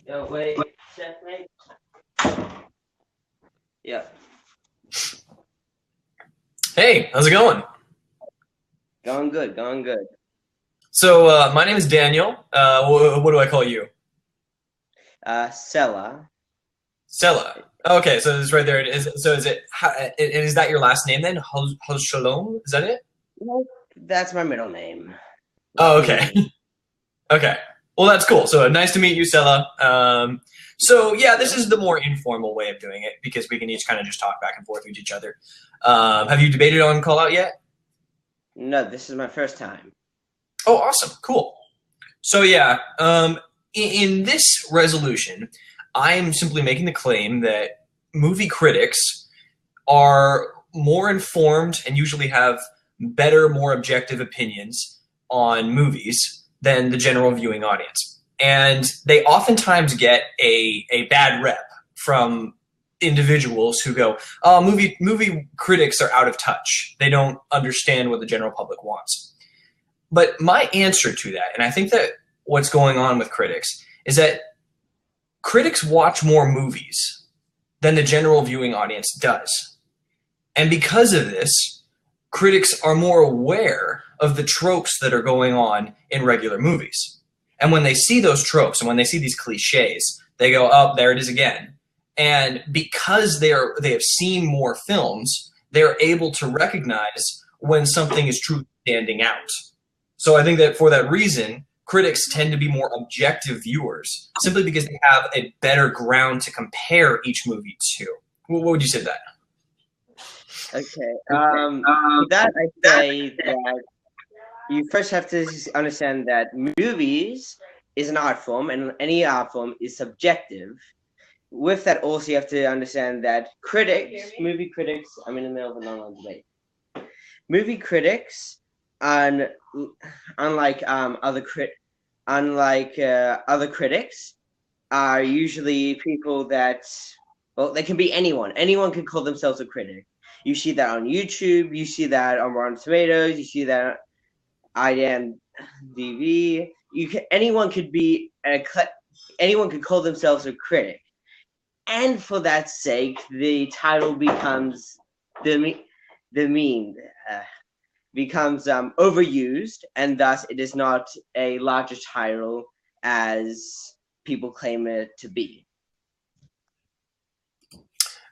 No, wait, checkmate. Yeah, Hey, how's it going? going good, going good. So, my name is Daniel. What do I call you? Sella. Sela. Okay, so it's right there. So is it? Is that your last name then? Shalom? Is that it? Well, that's my middle name. Oh, Like okay. me. Okay. Well, that's cool. So nice to meet you, Sela. So yeah, this is the more informal way of doing it because we can each kind of just talk back and forth with each other. Have you debated on call out yet? No, this is my first time. Oh, awesome. Cool. So yeah, in this resolution, I am simply making the claim that movie critics are more informed and usually have better, more objective opinions on movies than the general viewing audience. And they oftentimes get a bad rep from individuals who go, "Oh, movie critics are out of touch. They don't understand what the general public wants." But my answer to that, and I think that what's going on with critics, is that critics watch more movies than the general viewing audience does. And because of this, critics are more aware of the tropes that are going on in regular movies. And when they see those tropes and when they see these cliches, they go, "Oh, there it is again." And because they have seen more films, they're able to recognize when something is truly standing out. So I think that for that reason, critics tend to be more objective viewers simply because they have a better ground to compare each movie to. What would you say to that? Okay. For that I say that you first have to understand that movies is an art form, and any art form is subjective. With that, also you have to understand that movie critics. I'm in the middle of a long debate. Movie critics, and unlike other critics, are usually people that, well, they can be anyone. Anyone can call themselves a critic. You see that on YouTube. You see that on Rotten Tomatoes. You see that IMDb. Anyone could be anyone could call themselves a critic, and for that sake, the title becomes the mean. Becomes overused, and thus it is not a larger title as people claim it to be.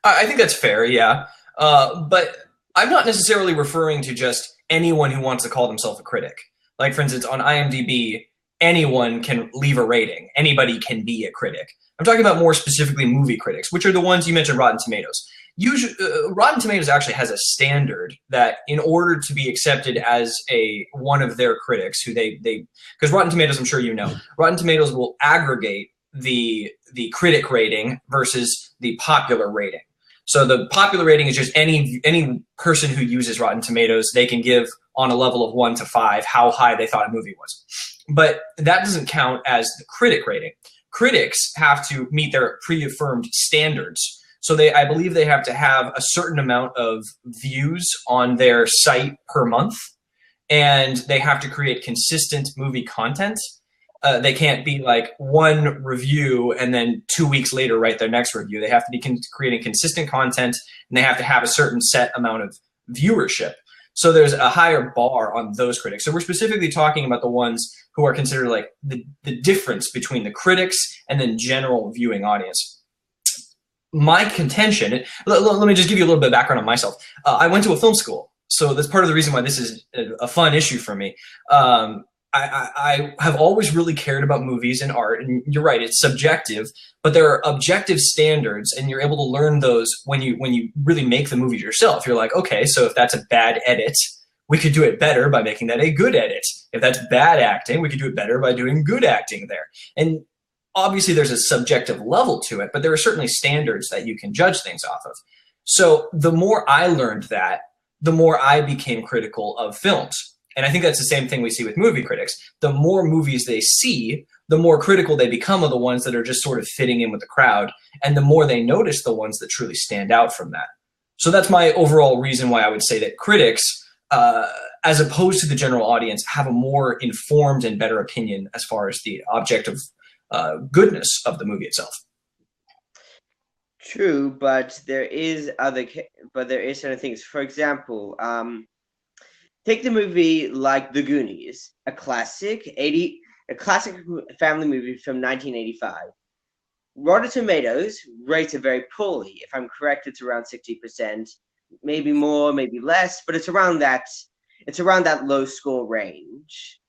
I think that's fair, yeah. But I'm not necessarily referring to just anyone who wants to call themselves a critic. Like, for instance, on IMDb, anyone can leave a rating. Anybody can be a critic. I'm talking about more specifically movie critics, which are the ones you mentioned, Rotten Tomatoes. Usually, Rotten Tomatoes actually has a standard that, in order to be accepted as one of their critics, who they because Rotten Tomatoes, I'm sure you know, Rotten Tomatoes will aggregate the critic rating versus the popular rating. So the popular rating is just any person who uses Rotten Tomatoes, they can give on a level of 1 to 5 how high they thought a movie was. But that doesn't count as the critic rating. Critics have to meet their pre-affirmed standards. So I believe they have to have a certain amount of views on their site per month, and they have to create consistent movie content. They can't be like one review and then 2 weeks later write their next review. They have to be creating consistent content, and they have to have a certain set amount of viewership. So there's a higher bar on those critics. So we're specifically talking about the ones who are considered like the difference between the critics and then general viewing audience. My contention, let me just give you a little bit of background on myself. I went to a film school, so that's part of the reason why this is a fun issue for me. I have always really cared about movies and art, and you're right, it's subjective, but there are objective standards, and you're able to learn those when you really make the movies yourself. You're like, okay, so if that's a bad edit, we could do it better by making that a good edit. If that's bad acting, we could do it better by doing good acting there. And obviously there's a subjective level to it, but there are certainly standards that you can judge things off of. So the more I learned that, the more I became critical of films. And I think that's the same thing we see with movie critics. The more movies they see, the more critical they become of the ones that are just sort of fitting in with the crowd, and the more they notice the ones that truly stand out from that. So that's my overall reason why I would say that critics, as opposed to the general audience, have a more informed and better opinion as far as the objective goodness of the movie itself. True, but there is certain things. For example, take the movie like The Goonies, a classic family movie from 1985. Rotten Tomatoes rates it very poorly. If I'm correct, it's around 60%, maybe more, maybe less, but it's around that low score range.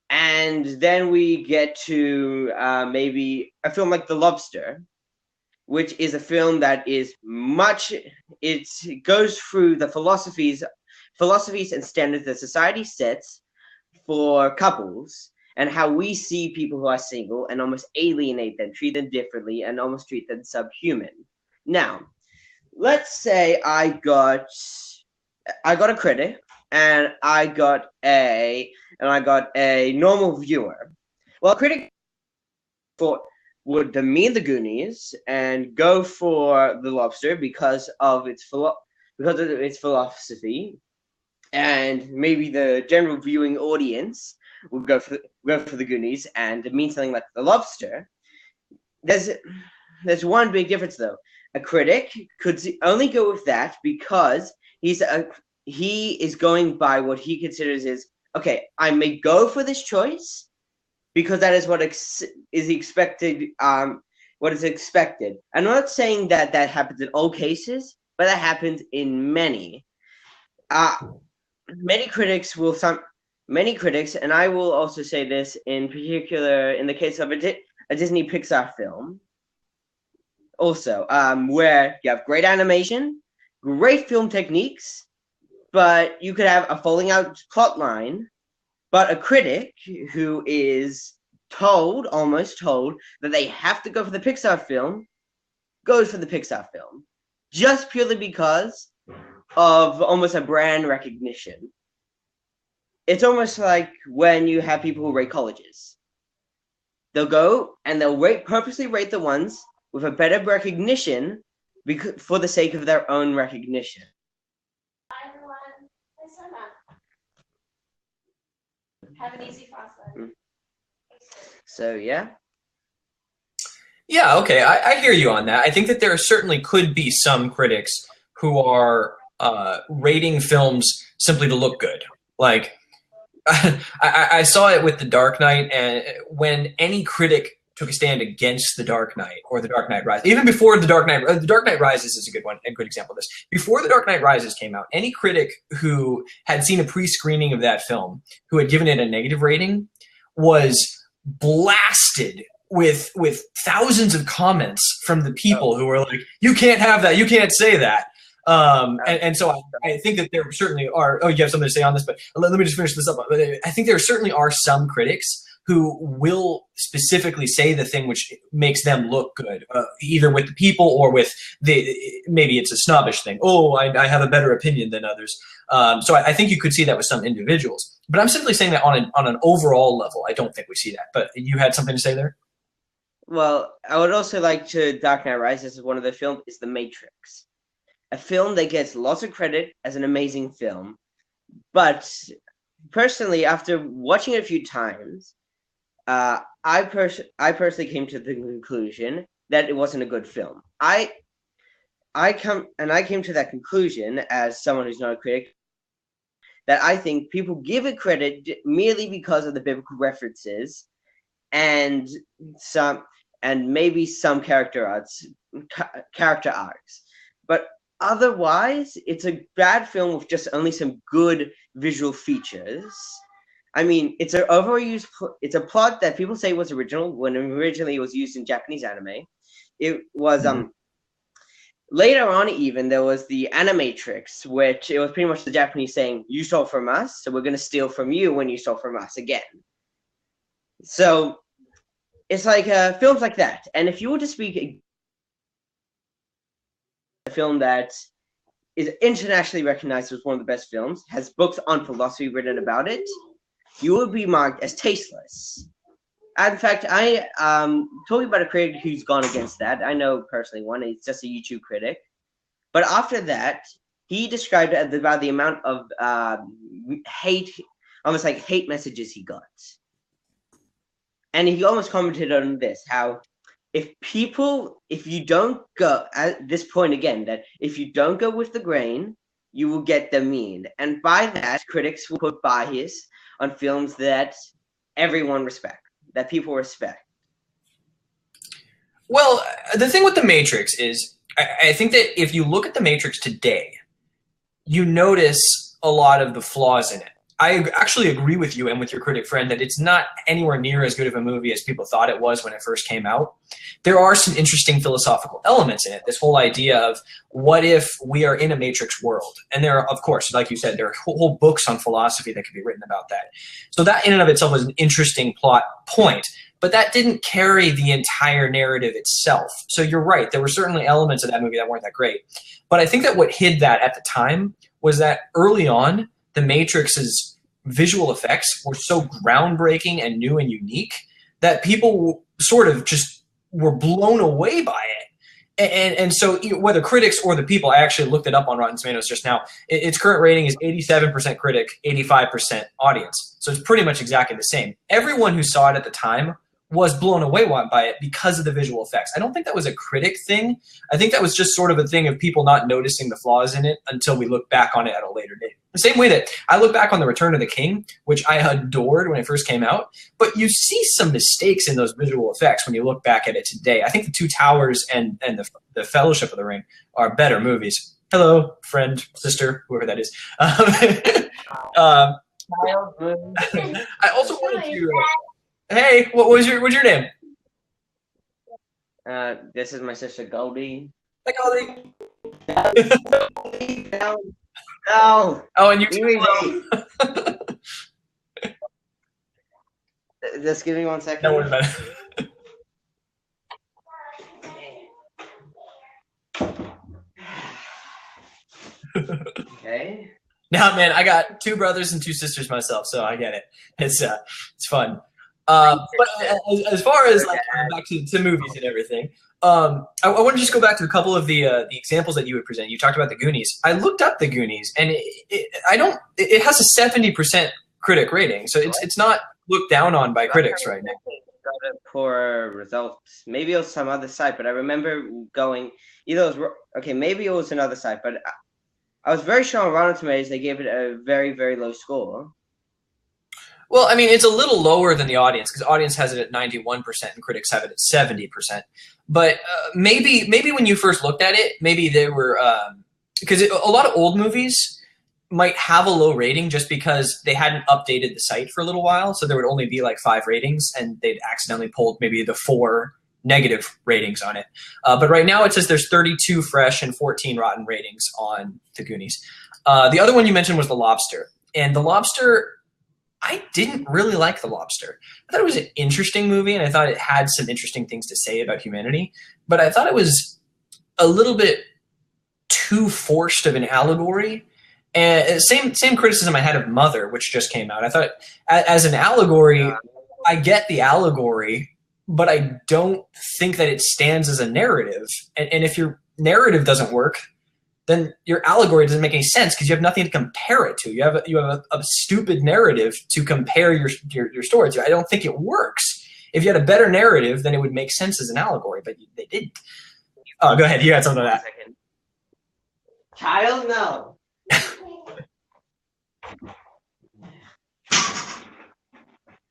And then we get to maybe a film like The Lobster, which is a film that is it goes through the philosophies and standards that society sets for couples, and how we see people who are single and almost alienate them, treat them differently, and almost treat them subhuman. Now, let's say I got a critic, and I got a normal viewer. Well, a critic would demean The Goonies and go for The Lobster because of its philosophy, and maybe the general viewing audience would go for The Goonies and mean something like The Lobster. There's one big difference though. A critic could only go with that because he is going by what he considers is, okay, I may go for this choice because that is what is expected. What is expected. I'm not saying that happens in all cases, but that happens in many. Many critics, and I will also say this in particular in the case of a Disney Pixar film, also, where you have great animation, great film techniques, but you could have a falling out plot line, but a critic who is almost told, that they have to go for the Pixar film, goes for the Pixar film, just purely because of almost a brand recognition. It's almost like when you have people who rate colleges. They'll go and they'll purposely rate the ones with a better recognition for the sake of their own recognition. Hi everyone, have an easy process. So yeah. Yeah, okay, I hear you on that. I think that there certainly could be some critics who are rating films simply to look good. Like, I saw it with The Dark Knight, and when any critic took a stand against The Dark Knight or The Dark Knight Rises, even before The Dark Knight Rises is a good example of this. Before The Dark Knight Rises came out, any critic who had seen a pre-screening of that film, who had given it a negative rating, was blasted with thousands of comments from the people who were like, "You can't have that. You can't say that." And so I think that there certainly are. Oh, you have something to say on this, but let me just finish this up. I think there certainly are some critics who will specifically say the thing which makes them look good, either with the people or with maybe it's a snobbish thing. Oh, I have a better opinion than others. So I think you could see that with some individuals. But I'm simply saying that on an overall level, I don't think we see that. But you had something to say there? Well, I would also like to Dark Knight Rises as one of the films is The Matrix. A film that gets lots of credit as an amazing film. But personally, after watching it a few times, I personally came to the conclusion that it wasn't a good film. I came to that conclusion as someone who's not a critic, that I think people give it credit merely because of the biblical references and maybe some character arcs. But otherwise, it's a bad film with just only some good visual features. I mean, it's an overused. It's a plot that people say was original when originally it was used in Japanese anime. It was later on, even there was the Animatrix, which it was pretty much the Japanese saying, "You stole from us, so we're going to steal from you when you stole from us again." So it's like films like that. And if you were to speak a film that is internationally recognized as one of the best films, has books on philosophy written about it, you would be marked as tasteless. In fact, I talking about a critic who's gone against that. I know personally one. He's just a YouTube critic. But after that, he described it about the amount of hate, almost like hate messages he got. and he almost commented on this, how if you don't go, at this point again, that if you don't go with the grain, you will get the mean. And by that, critics will put bias on films that everyone respects, that people respect. Well, the thing with The Matrix is, I think that if you look at The Matrix today, you notice a lot of the flaws in it. I actually agree with you and with your critic friend that it's not anywhere near as good of a movie as people thought it was when it first came out. There are some interesting philosophical elements in it. This whole idea of what if we are in a Matrix world? And there are, of course, like you said, there are whole books on philosophy that could be written about that. So that in and of itself was an interesting plot point, but that didn't carry the entire narrative itself. So you're right. There were certainly elements of that movie that weren't that great. But I think that what hid that at the time was that early on, The Matrix's visual effects were so groundbreaking and new and unique that people sort of just were blown away by it. And so whether critics or the people, I actually looked it up on Rotten Tomatoes just now, its current rating is 87% critic, 85% audience. So it's pretty much exactly the same. Everyone who saw it at the time was blown away by it because of the visual effects. I don't think that was a critic thing. I think that was just sort of a thing of people not noticing the flaws in it until we look back on it at a later date. The same way that I look back on The Return of the King, which I adored when it first came out, but you see some mistakes in those visual effects when you look back at it today. I think The Two Towers and the Fellowship of the Ring are better movies. Hello, friend, sister, whoever that is. I also wanted to... Hey, what's your name? This is my sister Goldie. Hi, Goldie. No. No. Oh, and you too. Just give me 1 second. Don't worry about it. Okay. Now, man, I got 2 brothers and 2 sisters myself, so I get it. It's fun. But as far as like back to movies and everything, I want to just go back to a couple of the examples that you would present. You talked about the Goonies. I looked up the Goonies, and it has a 70% critic rating, so it's not looked down on by critics right now. Got a poor results. Maybe it was some other site, but I remember going maybe it was another site, but I was very sure on Rotten Tomatoes they gave it a very, very low score. Well, I mean, it's a little lower than the audience because the audience has it at 91% and critics have it at 70%. But maybe when you first looked at it, maybe they were because a lot of old movies might have a low rating just because they hadn't updated the site for a little while. So there would only be like 5 ratings and they'd accidentally pulled maybe the 4 negative ratings on it. But right now it says there's 32 fresh and 14 rotten ratings on The Goonies. The other one you mentioned was The Lobster. And The Lobster... I didn't really like The Lobster. I thought it was an interesting movie, and I thought it had some interesting things to say about humanity, but I thought it was a little bit too forced of an allegory. And same criticism I had of Mother, which just came out. I thought as an allegory, I get the allegory, but I don't think that it stands as a narrative. And if your narrative doesn't work, then your allegory doesn't make any sense because you have nothing to compare it to. You have a stupid narrative to compare your story to. I don't think it works. If you had a better narrative, then it would make sense as an allegory, but they didn't. Oh, go ahead. You had something to that. Child, no.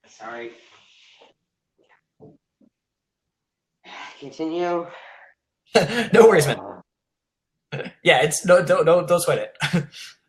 Sorry. Continue. No worries, man. Yeah, it's don't sweat it.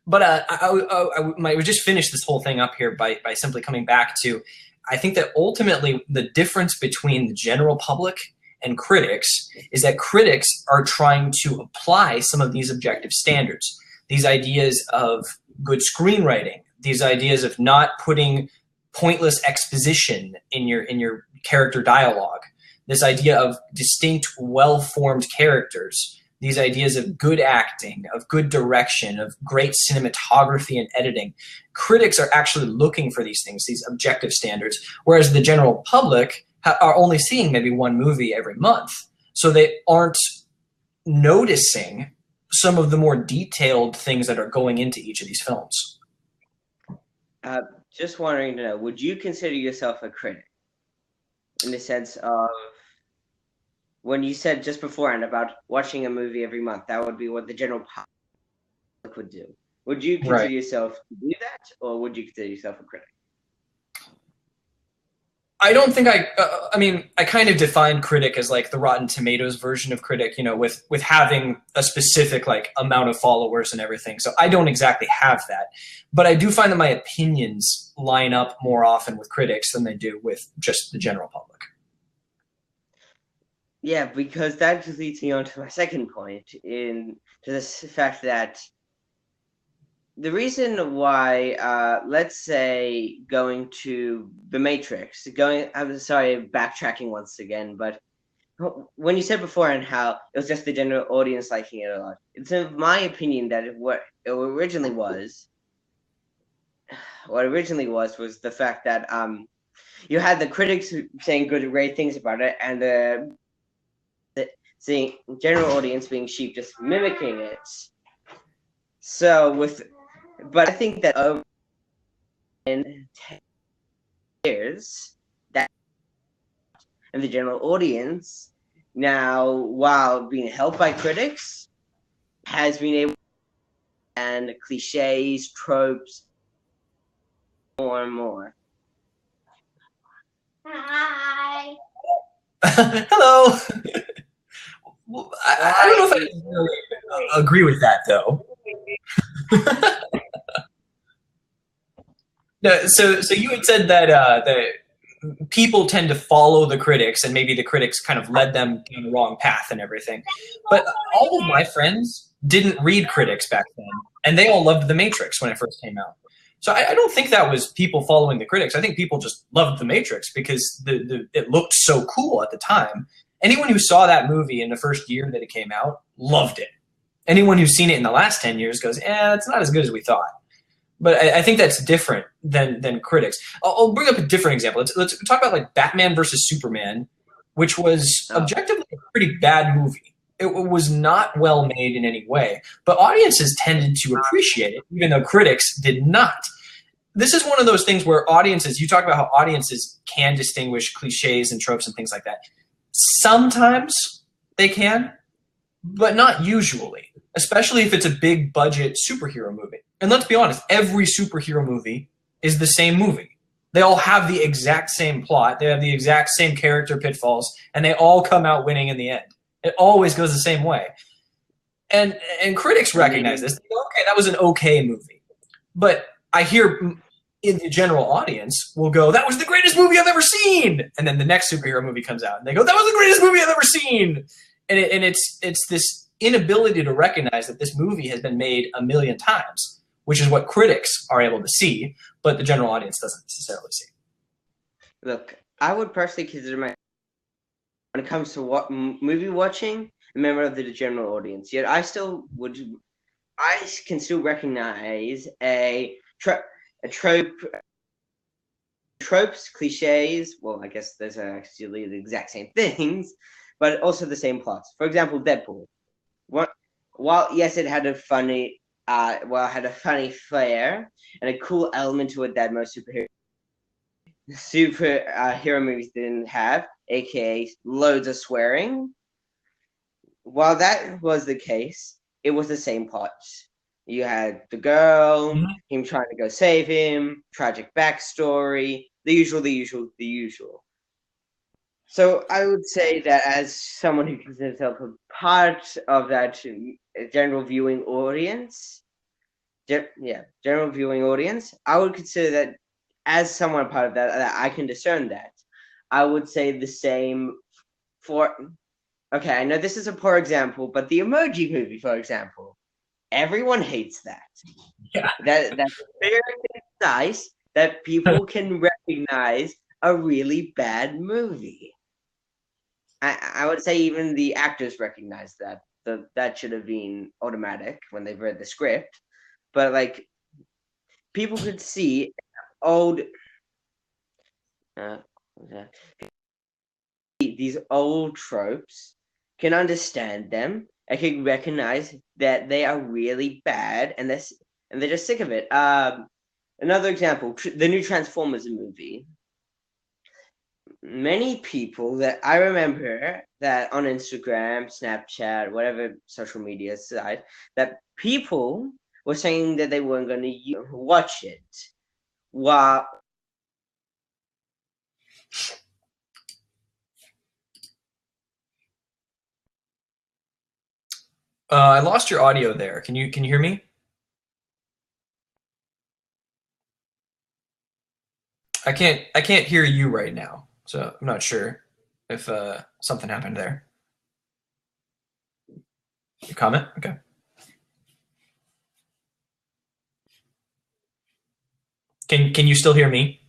But I would just finish this whole thing up here by simply coming back to, I think that ultimately the difference between the general public and critics is that critics are trying to apply some of these objective standards, these ideas of good screenwriting, these ideas of not putting pointless exposition in your character dialogue, this idea of distinct, well-formed characters, these ideas of good acting, of good direction, of great cinematography and editing. Critics are actually looking for these things, these objective standards, whereas the general public are only seeing maybe one movie every month. So they aren't noticing some of the more detailed things that are going into each of these films. Just wondering to know, would you consider yourself a critic? in the sense of when you said just beforehand about watching a movie every month, that would be what the general public would do. Would you consider Right. yourself to do that, or would you consider yourself a critic? I don't think I mean, I kind of define critic as like the Rotten Tomatoes version of critic, you know, with having a specific like amount of followers and everything. So I don't exactly have that, but I do find that my opinions line up more often with critics than they do with just the general public. Yeah, because that just leads me on to my second point to this fact that the reason why, let's say, going to the Matrix, I'm sorry, backtracking once again, but when you said beforehand how it was just the general audience liking it a lot, it's in my opinion that what originally was was the fact that you had the critics saying good, great things about it, and the seeing general audience being sheep, just mimicking it. But I think that over in 10 years, that and the general audience now, while being helped by critics, has been able to and cliches, tropes, more and more. Hi. Hello. Well, I don't know if I really agree with that though. No, so you had said that the people tend to follow the critics, and maybe the critics kind of led them down the wrong path and everything. But all of my friends didn't read critics back then, and they all loved The Matrix when it first came out. So I don't think that was people following the critics. I think people just loved The Matrix because it looked so cool at the time. Anyone who saw that movie in the first year that it came out loved it. Anyone who's seen it in the last 10 years goes, it's not as good as we thought. But I think that's different than critics. I'll bring up a different example. Let's talk about like Batman versus Superman, which was objectively a pretty bad movie. It was not well made in any way, but audiences tended to appreciate it, even though critics did not. This is one of those things where audiences, you talk about how audiences can distinguish cliches and tropes and things like that. Sometimes they can, but not usually, especially if it's a big budget superhero movie. And let's be honest, every superhero movie is the same movie. They all have the exact same plot. They have the exact same character pitfalls, and they all come out winning in the end. It always goes the same way. And critics recognize this. They go, okay, that was an okay movie. But I hear in the general audience will go, that was the greatest movie I've ever seen. And then the next superhero movie comes out, and they go, that was the greatest movie I've ever seen. And it's this inability to recognize that this movie has been made a million times, which is what critics are able to see, but the general audience doesn't necessarily see. Look, I would personally consider when it comes to movie watching, a member of the general audience. Yet I can still recognize a trope, tropes, cliches. Well, I guess those are actually the exact same things, but also the same plots. For example, Deadpool. While yes, it had a funny flair and a cool element to it that most superhero movies didn't have, aka loads of swearing. While that was the case, it was the same plot. You had the girl, him trying to go save him, tragic backstory, the usual. So I would say that as someone who considers himself a part of that general viewing audience, general viewing audience, I would consider that as someone part of that I can discern that. I would say the same for, okay, I know this is a poor example, but the Emoji Movie, for example, everyone hates that. Yeah. That's very nice that people can recognize a really bad movie. I would say even the actors recognize that. That should have been automatic when they've read the script. But like, people could see these old tropes, can understand them, and can recognize that they are really bad, and they're just sick of it. Another example, the new Transformers movie. many people that I remember that on Instagram, Snapchat, whatever social media site, that people were saying that they weren't going to watch it. While I lost your audio there. Can you hear me? I can't hear you right now, so I'm not sure if something happened there. Your comment? Okay. Can you still hear me?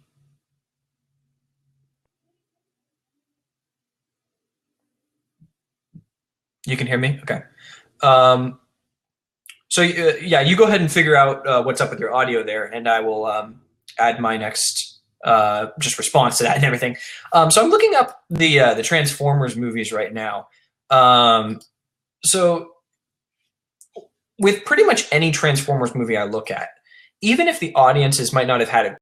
You can hear me? Okay. So yeah, you go ahead and figure out what's up with your audio there, and I will add my next just response to that and everything. So I'm looking up the Transformers movies right now. So with pretty much any Transformers movie I look at, even if the audiences might not have had a